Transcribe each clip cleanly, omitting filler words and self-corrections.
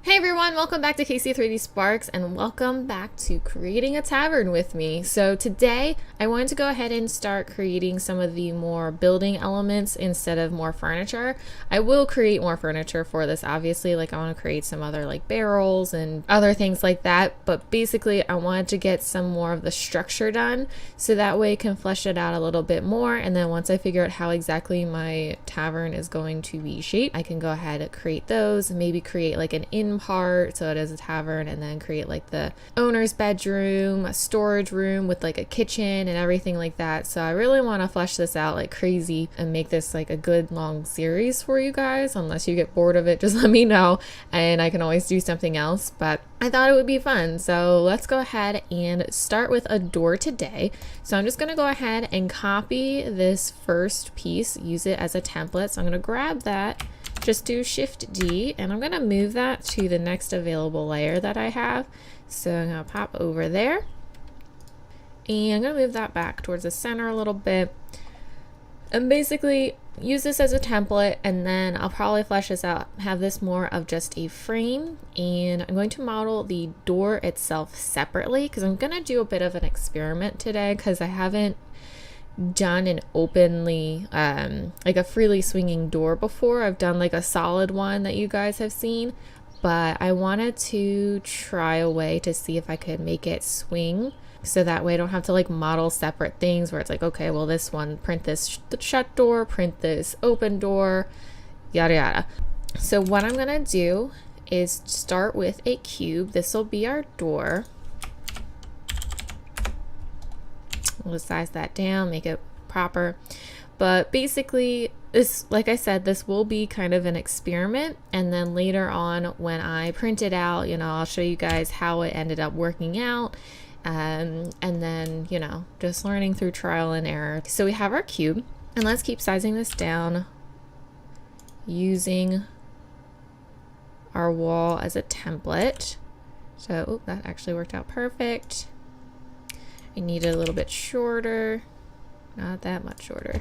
Hey everyone, welcome back to KC3D Sparks and welcome back to creating a tavern with me. So today I wanted to go ahead and start creating some of the more building elements instead of more furniture. I will create more furniture for this, obviously, like I want to create some other like barrels and other things like that, but basically I wanted to get some more of the structure done so that way I can flesh it out a little bit more, and then once I figure out how exactly my tavern is going to be shaped, I can go ahead and create those, maybe create like an inn part so it is a tavern, and then create like the owner's bedroom, a storage room with like a kitchen and everything like that. So I really want to flesh this out like crazy and make this like a good long series for you guys. Unless you get bored of it, just let me know and I can always do something else, but I thought it would be fun. So let's go ahead and start with a door today. So I'm just going to go ahead and copy this first piece, use it as a template. So I'm going to grab that, just do Shift D, and I'm going to move that to the next available layer that I have. So I'm going to pop over there and I'm going to move that back towards the center a little bit and basically use this as a template, and then I'll probably flesh this out, have this more of just a frame, and I'm going to model the door itself separately because I'm going to do a bit of an experiment today because I haven't done an openly like a freely swinging door before. I've done like a solid one that you guys have seen, but I wanted to try a way to see if I could make it swing so that way I don't have to like model separate things where it's like, okay, well this one, print this shut door, print this open door, yada yada. So what I'm gonna do is start with a cube. This will be our door. We'll size that down, make it proper. But basically this, like I said, this will be kind of an experiment, and then later on when I print it out, I'll show you guys how it ended up working out. And then, just learning through trial and error. So we have our cube, and let's keep sizing this down using our wall as a template. So that actually worked out perfect. I need it a little bit shorter, not that much shorter.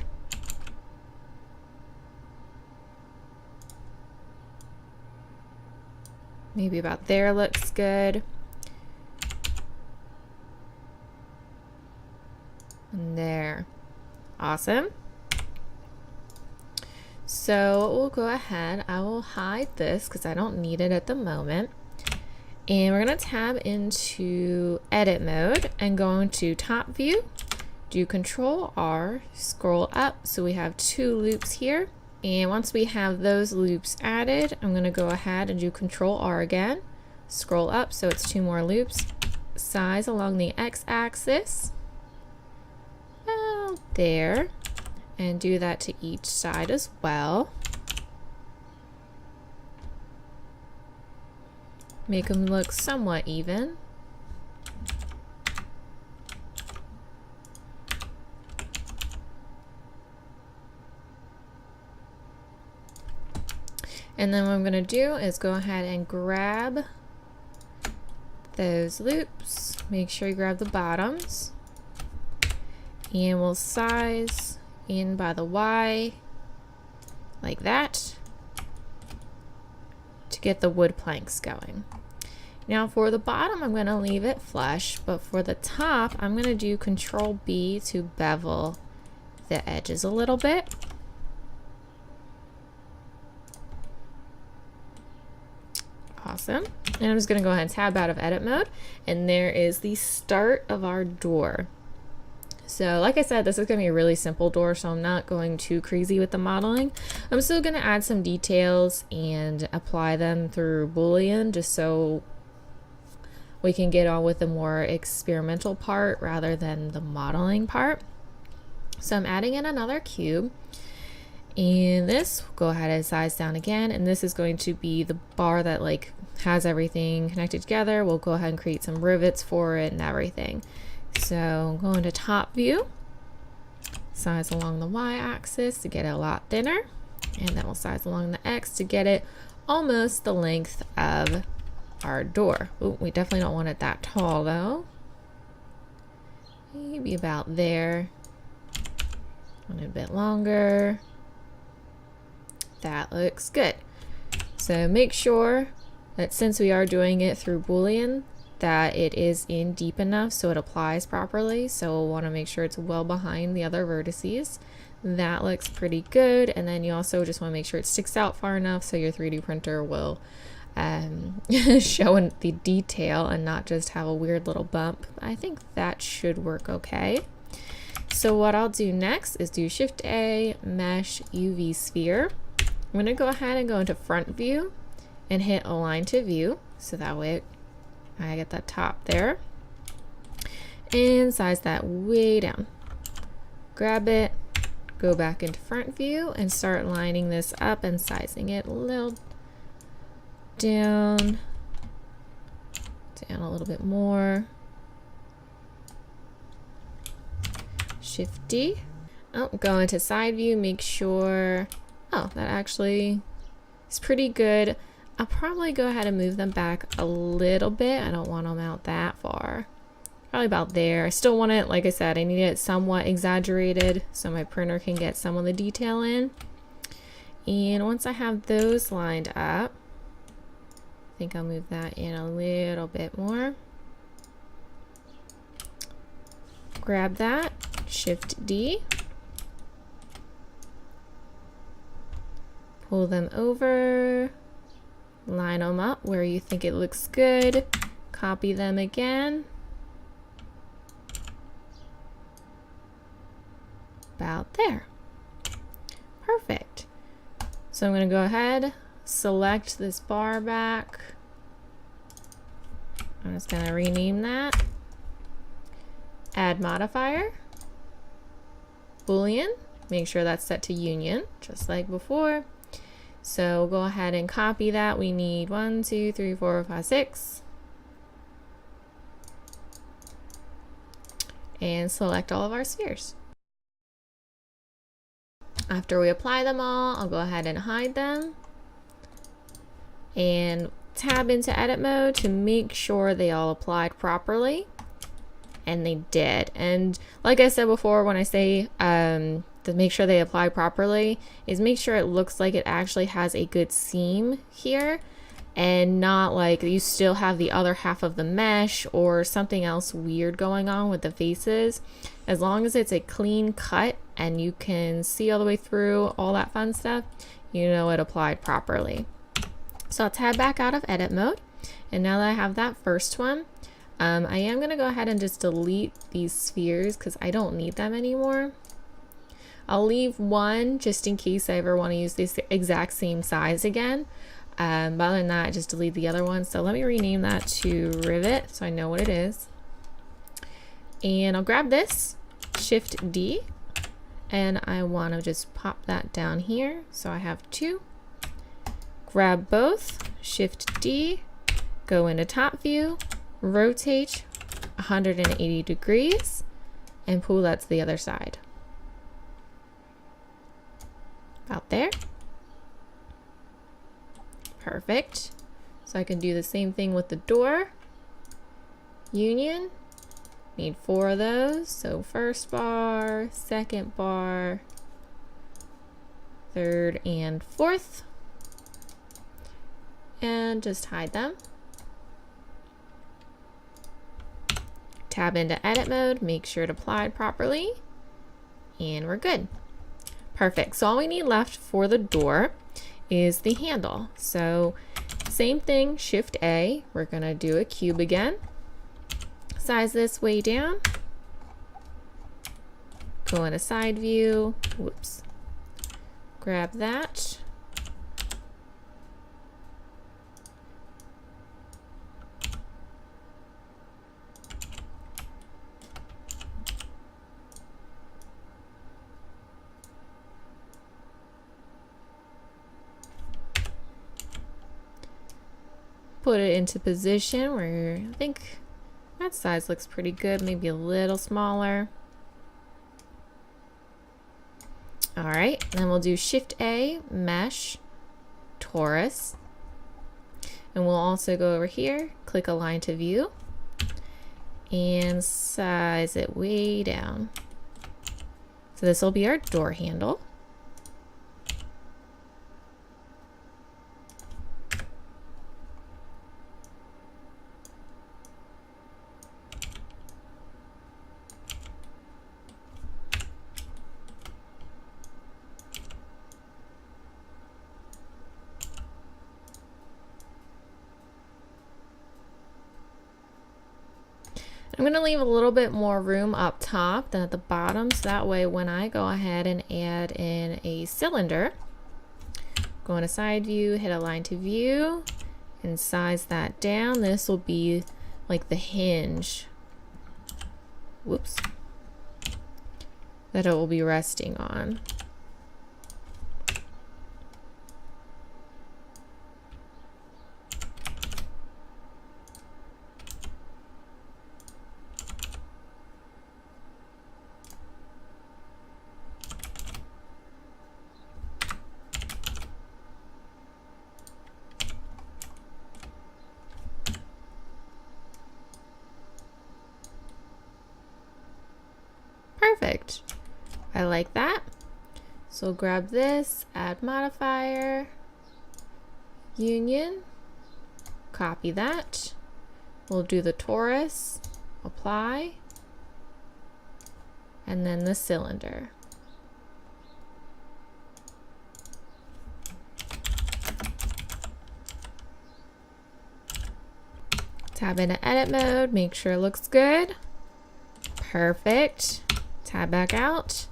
Maybe about there looks good. And there. Awesome. So we'll go ahead, I will hide this because I don't need it at the moment. And we're going to tab into edit mode and go into top view, do Control R, scroll up so we have 2 loops here. And once we have those loops added, I'm going to go ahead and do Control R again, scroll up so it's 2 more loops, size along the x-axis, there, and do that to each side as well. Make them look somewhat even. And then what I'm going to do is go ahead and grab those loops. Make sure you grab the bottoms. And we'll size in by the Y like that to get the wood planks going. Now for the bottom I'm going to leave it flush, but for the top I'm going to do Control B to bevel the edges a little bit. Awesome. And I'm just going to go ahead and tab out of edit mode, and there is the start of our door. So like I said, this is going to be a really simple door, so I'm not going too crazy with the modeling. I'm still going to add some details and apply them through Boolean just so we can get on with the more experimental part rather than the modeling part. So I'm adding in another cube, and this, go ahead and size down again, and this is going to be the bar that like has everything connected together. We'll go ahead and create some rivets for it and everything. So go into top view, size along the y-axis to get it a lot thinner, and then we'll size along the x to get it almost the length of our door. Ooh, we definitely don't want it that tall though. Maybe about there. Want it a bit longer. That looks good. So make sure that since we are doing it through Boolean, that it is in deep enough so it applies properly. So we'll want to make sure it's well behind the other vertices. That looks pretty good. And then you also just want to make sure it sticks out far enough so your 3D printer will show in the detail and not just have a weird little bump. I think that should work okay. So what I'll do next is do Shift A, Mesh, UV Sphere. I'm going to go ahead and go into Front View and hit Align to View, so that way I get that top there. And size that way down. Grab it, go back into Front View and start lining this up and sizing it a little down a little bit more. Shift D. Oh, go into side view, make sure, oh, that actually is pretty good. I'll probably go ahead and move them back a little bit. I don't want them out that far. Probably about there. I still want it, like I said, I need it somewhat exaggerated so my printer can get some of the detail in. And once I have those lined up, I think I'll move that in a little bit more. Grab that, Shift D, pull them over, line them up where you think it looks good, copy them again, about there. Perfect. So I'm going to go ahead, select this bar back. I'm just going to rename that. Add modifier, Boolean, make sure that's set to union, just like before. So go ahead and copy that. We need 1, 2, 3, 4, 5, 6. And select all of our spheres. After we apply them all, I'll go ahead and hide them. And tab into edit mode to make sure they all applied properly. And they did. And like I said before, when I say to make sure they apply properly, is make sure it looks like it actually has a good seam here and not like you still have the other half of the mesh or something else weird going on with the faces. As long as it's a clean cut and you can see all the way through, all that fun stuff, you know it applied properly. So I'll tab back out of edit mode. And now that I have that first one, I am going to go ahead and just delete these spheres because I don't need them anymore. I'll leave one just in case I ever want to use this exact same size again. But other than that, just delete the other one. So let me rename that to Rivet so I know what it is. And I'll grab this, Shift D, and I want to just pop that down here. So I have two. Grab both, Shift D, go into top view, rotate 180 degrees and pull that to the other side. About there. Perfect. So I can do the same thing with the door. Union. Need 4 of those. So first bar, second bar, third and fourth. And just hide them. Tab into edit mode, make sure it applied properly, and we're good. Perfect. So all we need left for the door is the handle. So same thing, Shift A, we're gonna do a cube again. Size this way down. Go into side view, whoops. Grab that. Put it into position where I think that size looks pretty good, maybe a little smaller. All right, then we'll do Shift A, Mesh, Torus. And we'll also go over here, click Align to View, and size it way down. So this will be our door handle. I'm going to leave a little bit more room up top than at the bottom, so that way when I go ahead and add in a cylinder, go into side view, hit align to view, and size that down. This will be like the hinge, whoops, that it will be resting on. Perfect. I like that. So grab this, add modifier, union, copy that. We'll do the torus, apply, and then the cylinder. Tab into edit mode, make sure it looks good. Perfect. Tab back out.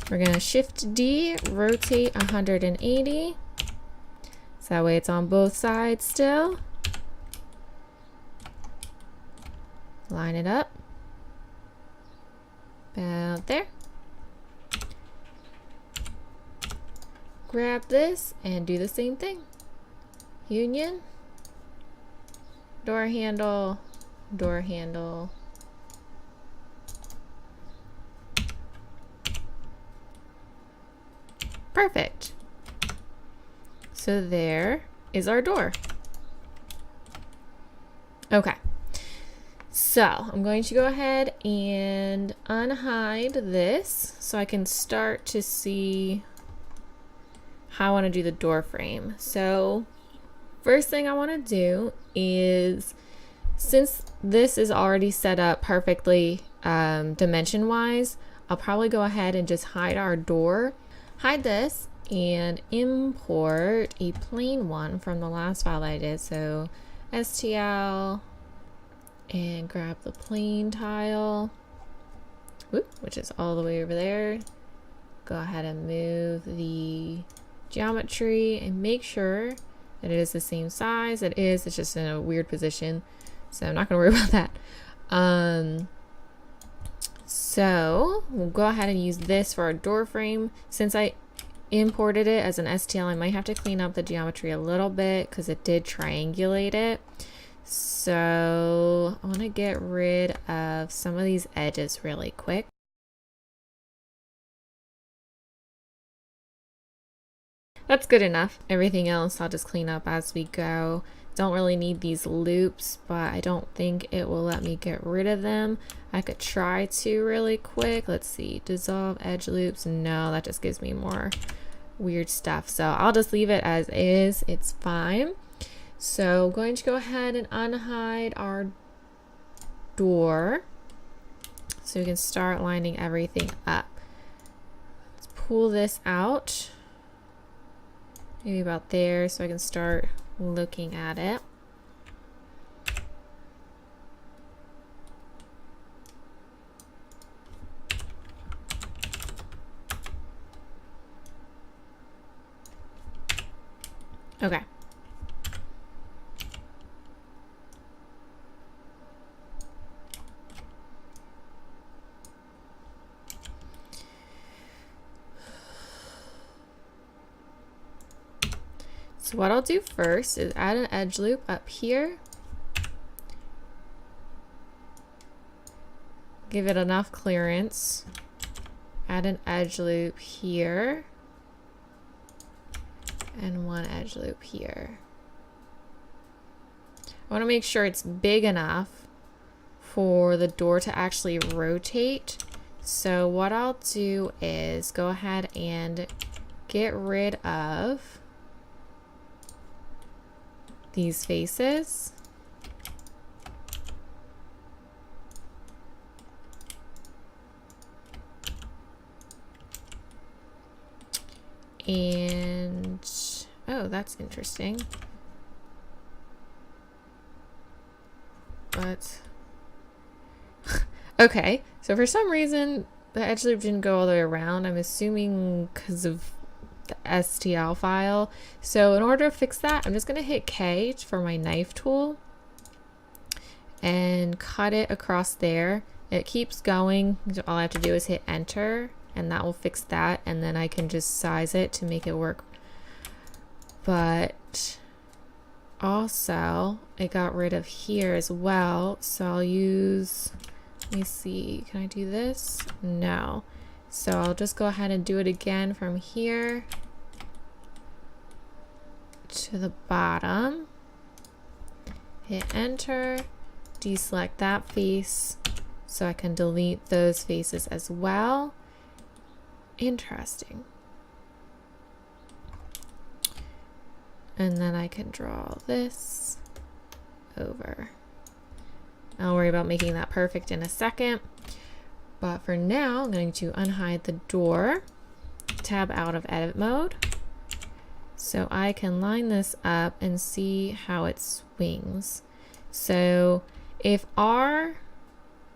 We're gonna shift D, rotate 180. So that way it's on both sides still. Line it up. About there. Grab this and do the same thing. Union. Door handle. Door handle. Perfect. So there is our door. Okay. So I'm going to go ahead and unhide this so I can start to see how I want to do the door frame. So first thing I want to do is, since this is already set up perfectly dimension wise, I'll probably go ahead and just hide our door. Hide this and import a plain one from the last file I did. So STL and grab the plain tile, which is all the way over there. Go ahead and move the geometry and make sure that it is the same size. It is, it's just in a weird position. So I'm not gonna worry about that. So we'll go ahead and use this for our door frame. Since I imported it as an STL, I might have to clean up the geometry a little bit because it did triangulate it. So I want to get rid of some of these edges really quick. That's good enough. Everything else I'll just clean up as we go. Don't really need these loops, but I don't think it will let me get rid of them. I could try to really quick. Let's see, dissolve edge loops. No, that just gives me more weird stuff. So I'll just leave it as is. It's fine. So I'm going to go ahead and unhide our door so we can start lining everything up. Let's pull this out. Maybe about there so I can start looking at it. Okay. So what I'll do first is add an edge loop up here. Give it enough clearance. Add an edge loop here. And one edge loop here. I want to make sure it's big enough for the door to actually rotate. So what I'll do is go ahead and get rid of these faces. And oh, that's interesting. But Okay, so for some reason the edge loop didn't go all the way around. I'm assuming because of the STL file. So in order to fix that, I'm just going to hit K for my knife tool and cut it across there. It keeps going. All I have to do is hit enter and that will fix that, and then I can just size it to make it work. But also it got rid of here as well, so I'll use, let me see, can I do this? No. So I'll just go ahead and do it again from here to the bottom. Hit enter, deselect that face so I can delete those faces as well. Interesting. And then I can draw this over. I'll worry about making that perfect in a second. But for now, I'm going to unhide the door, tab out of edit mode, so I can line this up and see how it swings. So if our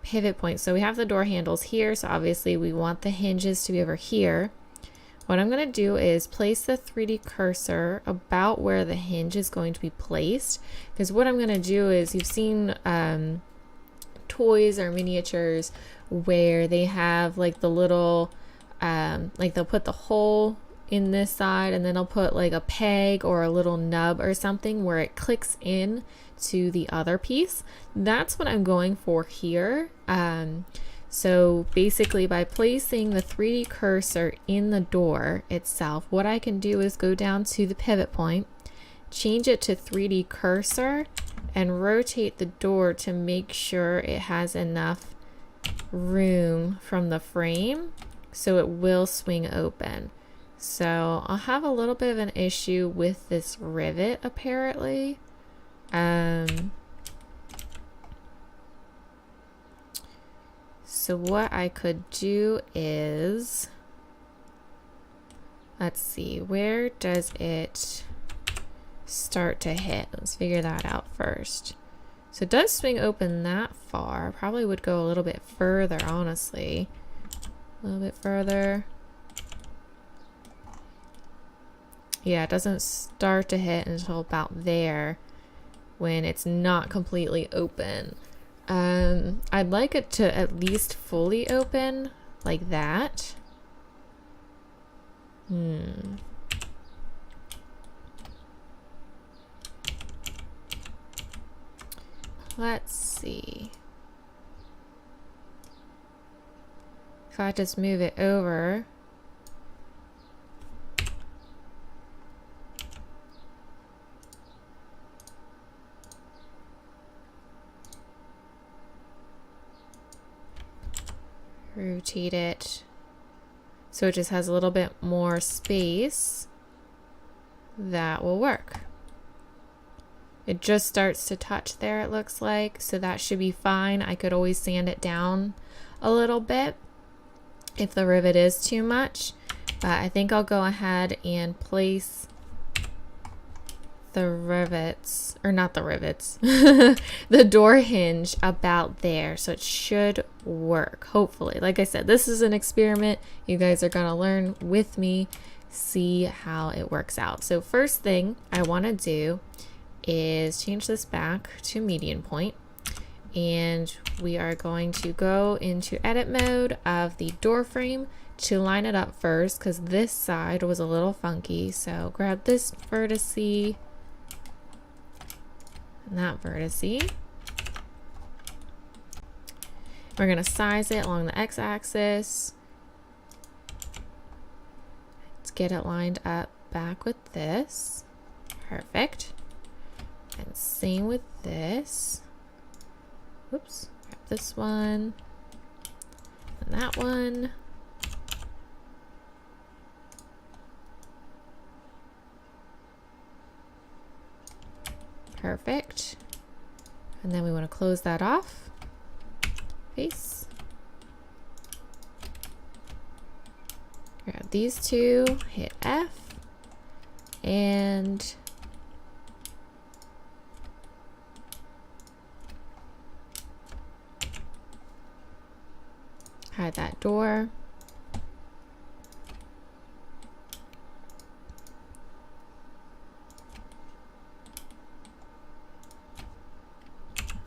pivot point, so we have the door handles here, so obviously we want the hinges to be over here. What I'm going to do is place the 3D cursor about where the hinge is going to be placed, because what I'm going to do is, you've seen toys or miniatures where they have like the little like they'll put the hole in this side and then they'll put like a peg or a little nub or something where it clicks in to the other piece. That's what I'm going for here. So basically by placing the 3D cursor in the door itself, what I can do is go down to the pivot point, change it to 3D cursor, and rotate the door to make sure it has enough room from the frame so it will swing open. So I'll have a little bit of an issue with this rivet apparently. So what I could do is, let's see, where does it start to hit? Let's figure that out first. So it does swing open that far. Probably would go a little bit further, honestly. A little bit further. Yeah, it doesn't start to hit until about there when it's not completely open. I'd like it to at least fully open like that. Let's see. If I just move it over. Rotate it so it just has a little bit more space. That will work. It just starts to touch there, it looks like, so that should be fine. I could always sand it down a little bit if the rivet is too much, but I think I'll go ahead and place the rivets, or not the rivets, the door hinge about there, so it should work, hopefully. Like I said, this is an experiment. You guys are gonna learn with me, see how it works out. So first thing I want to do is change this back to median point, and we are going to go into edit mode of the door frame to line it up first, because this side was a little funky. So grab this vertice and that vertice. We're going to size it along the x-axis. Let's get it lined up back with this. Perfect. And same with this. Whoops. Grab this one and that one. Perfect. And then we want to close that off. Face. Grab these two, hit F, and hide that door.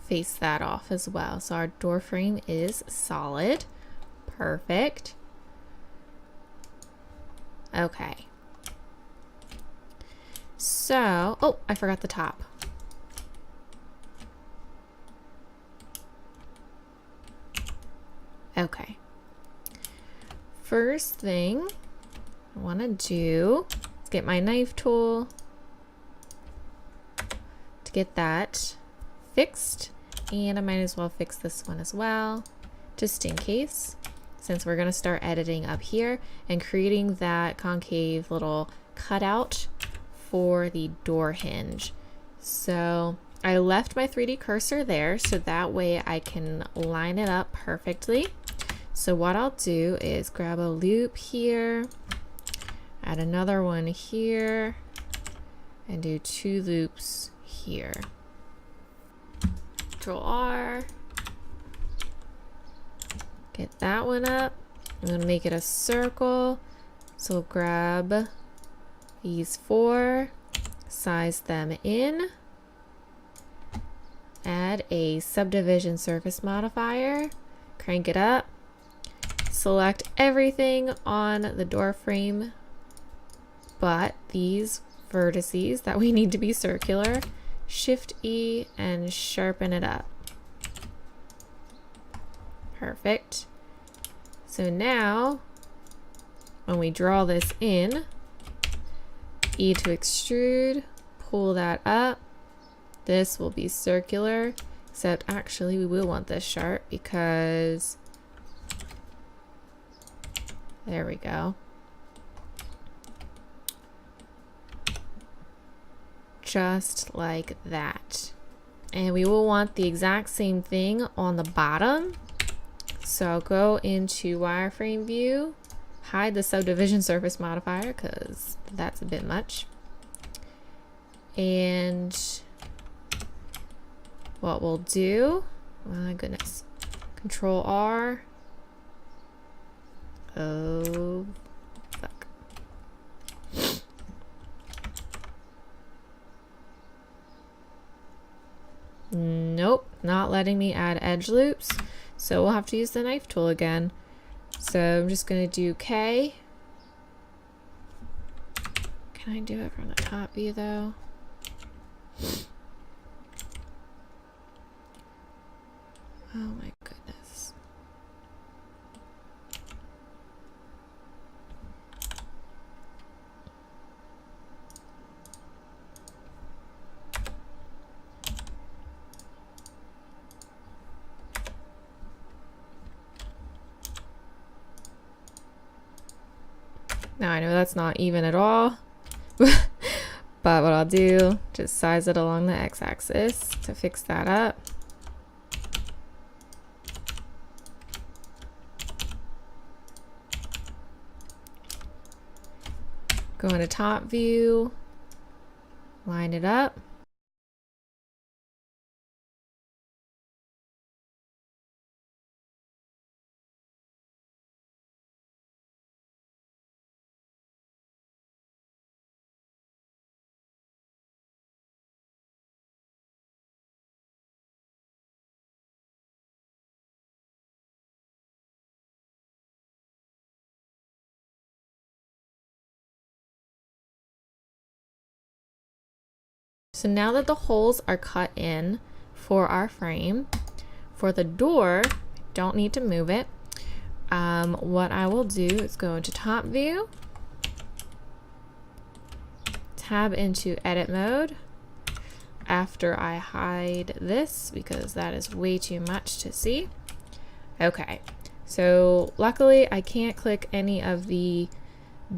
Face that off as well. So our door frame is solid. Perfect. Okay. So, oh, I forgot the top. Okay. First thing I want to do is get my knife tool to get that fixed. And I might as well fix this one as well, just in case, since we're going to start editing up here and creating that concave little cutout for the door hinge. So I left my 3D cursor there so that way I can line it up perfectly. So what I'll do is grab a loop here, add another one here, and do 2 loops here. Control R, get that one up. I'm going to make it a circle. So grab these 4, size them in, add a subdivision surface modifier, crank it up, select everything on the door frame but these vertices that we need to be circular. Shift E and sharpen it up. Perfect. So now when we draw this in, E to extrude, pull that up. This will be circular, except actually we will want this sharp because there we go. Just like that. And we will want the exact same thing on the bottom. So go into wireframe view, hide the subdivision surface modifier because that's a bit much. And what we'll do, my goodness, Control R. Oh, fuck. Nope, not letting me add edge loops. So we'll have to use the knife tool again. So I'm just going to do K. Can I do it from the top view though? Oh my goodness. Now I know that's not even at all, but what I'll do, just size it along the x-axis to fix that up. Go into top view, line it up. So now that the holes are cut in for our frame, for the door, don't need to move it. What I will do is go into top view, tab into edit mode after I hide this because that is way too much to see. Okay, so luckily I can't click any of the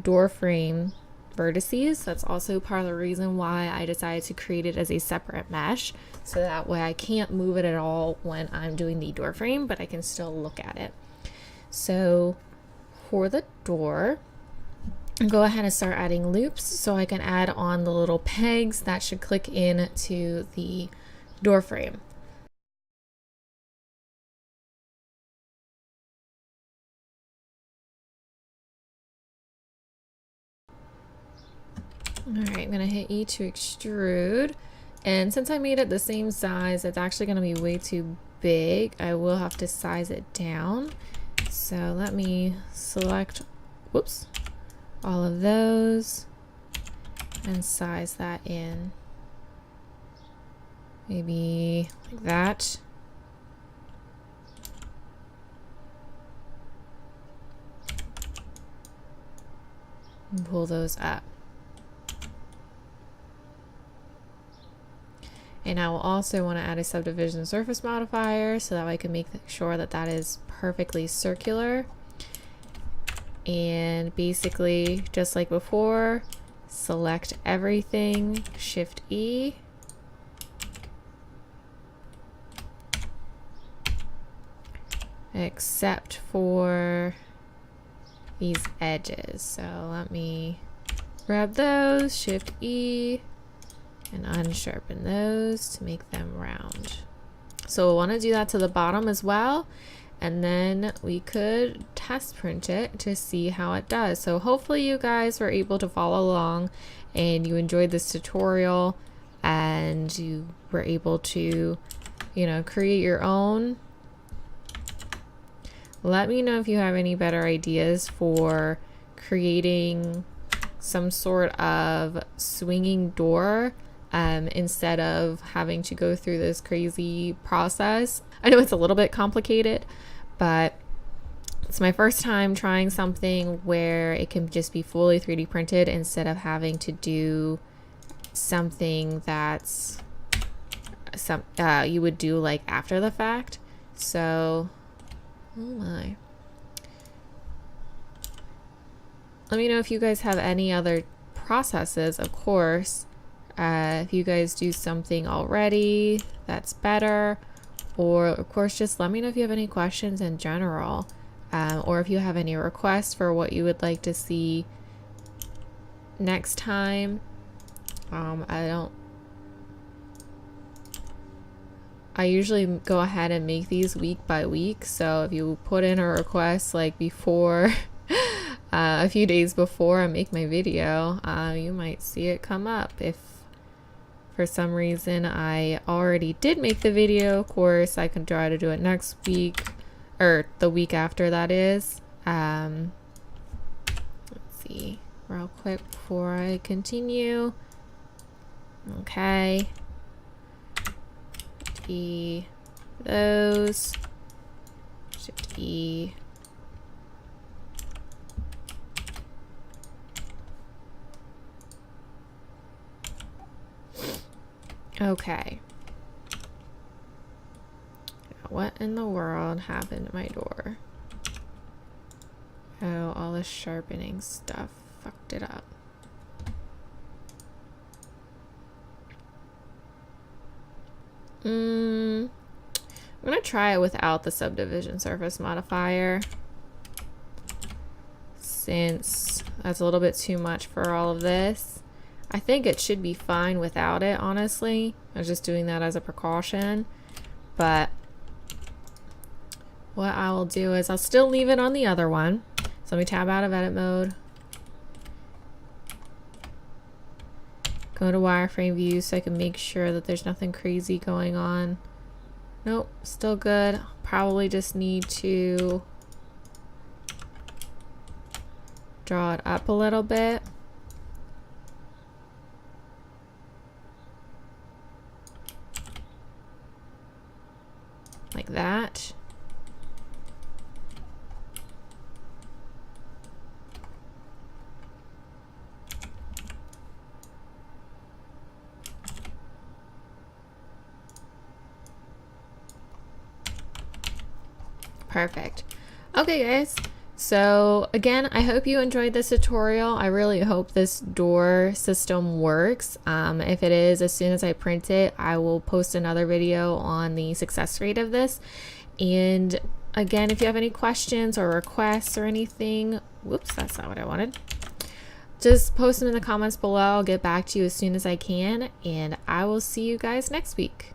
door frame vertices. That's also part of the reason why I decided to create it as a separate mesh, so that way I can't move it at all when I'm doing the door frame, but I can still look at it. So for the door, go ahead and start adding loops so I can add on the little pegs that should click in to the door frame. Alright, I'm gonna hit E to extrude. And since I made it the same size, it's actually gonna be way too big. I will have to size it down. So let me select, whoops, all of those and size that in. Maybe like that. And pull those up. And I will also want to add a subdivision surface modifier so that I can make sure that that is perfectly circular. And basically, just like before, select everything, Shift E. Except for these edges. So let me grab those, Shift E, and unsharpen those to make them round. So we'll want to do that to the bottom as well, and then we could test print it to see how it does. So hopefully you guys were able to follow along and you enjoyed this tutorial and you were able to, you know, create your own. Let me know if you have any better ideas for creating some sort of swinging door instead of having to go through this crazy process. I know it's a little bit complicated, but it's my first time trying something where it can just be fully 3D printed instead of having to do something that's you would do like after the fact. So, oh my. Let me know if you guys have any other processes, of course. If you guys do something already that's better, or of course just let me know if you have any questions in general, or if you have any requests for what you would like to see next time. I usually go ahead and make these week by week, so if you put in a request like before a few days before I make my video, you might see it come up. If for some reason I already did make the video, of course I can try to do it next week or the week after, that is. Let's see real quick before I continue. Okay, E, those, Shift E. Okay. What in the world happened to my door? Oh, all the sharpening stuff fucked it up. I'm gonna try it without the subdivision surface modifier, since that's a little bit too much for all of this. I think it should be fine without it, honestly. I was just doing that as a precaution. But what I will do is I'll still leave it on the other one. So let me tab out of edit mode. Go to wireframe view so I can make sure that there's nothing crazy going on. Nope, still good. Probably just need to draw it up a little bit. Like that. Perfect. Okay guys, so again, I hope you enjoyed this tutorial. I really hope this door system works. If it is, as soon as I print it, I will post another video on the success rate of this. And again, if you have any questions or requests or anything, whoops, that's not what I wanted. Just post them in the comments below. I'll get back to you as soon as I can, and I will see you guys next week.